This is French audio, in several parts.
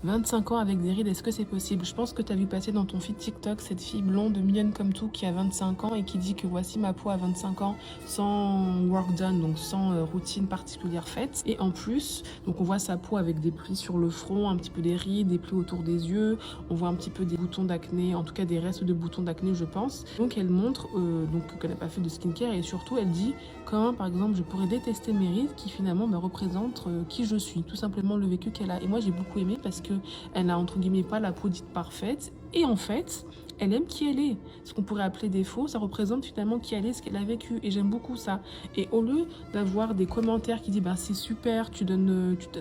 25 ans avec des rides, est-ce que c'est possible? Je pense que tu as vu passer dans ton feed TikTok cette fille blonde, mignonne comme tout, qui a 25 ans et qui dit que voici ma peau à 25 ans sans work done, donc sans routine particulière faite. Et en plus, donc on voit sa peau avec des plis sur le front, un petit peu des rides, des plis autour des yeux, on voit un petit peu des boutons d'acné, en tout cas des restes de boutons d'acné, je pense. Donc elle montre donc qu'elle n'a pas fait de skincare et surtout elle dit comment, par exemple, je pourrais détester mes rides qui finalement me représentent qui je suis, tout simplement le vécu qu'elle a. Et moi j'ai beaucoup aimé parce que elle n'a entre guillemets pas la peau dite parfaite et en fait elle aime qui elle est. Ce qu'on pourrait appeler défaut, ça représente finalement qui elle est, ce qu'elle a vécu. Et j'aime beaucoup ça. Et au lieu d'avoir des commentaires qui disent bah, c'est super,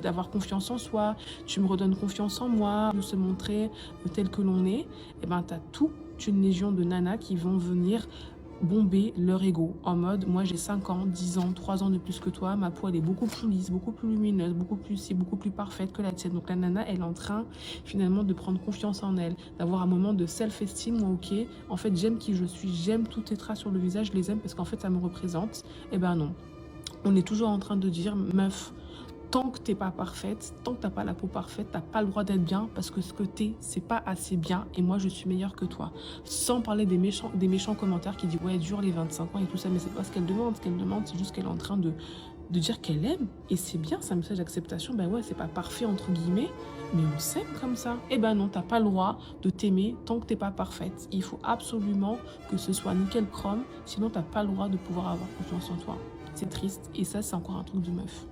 d'avoir confiance en soi, tu me redonnes confiance en moi, de se montrer tel que l'on est, et ben t'as toute une légion de nanas qui vont venir bomber leur ego en mode moi j'ai 5 ans, 10 ans, 3 ans de plus que toi, ma peau elle est beaucoup plus lisse, beaucoup plus lumineuse, beaucoup plus parfaite que la tienne. Donc la nana elle est en train finalement de prendre confiance en elle, d'avoir un moment de self-esteem où ok, en fait j'aime qui je suis, j'aime tous tes traits sur le visage, je les aime parce qu'en fait ça me représente. Et ben non, on est toujours en train de dire meuf, tant que t'es pas parfaite, tant que t'as pas la peau parfaite, t'as pas le droit d'être bien parce que ce que t'es, c'est pas assez bien et moi je suis meilleure que toi. Sans parler des méchants commentaires qui disent ouais, dure les 25 ans et tout ça, mais c'est pas ce qu'elle demande. Ce qu'elle demande, c'est juste qu'elle est en train de dire qu'elle aime et c'est bien, c'est un message d'acceptation. Ben ouais, c'est pas parfait entre guillemets, mais on s'aime comme ça. Et ben non, t'as pas le droit de t'aimer tant que t'es pas parfaite. Il faut absolument que ce soit nickel chrome, sinon t'as pas le droit de pouvoir avoir confiance en toi. C'est triste et ça, c'est encore un truc de meuf.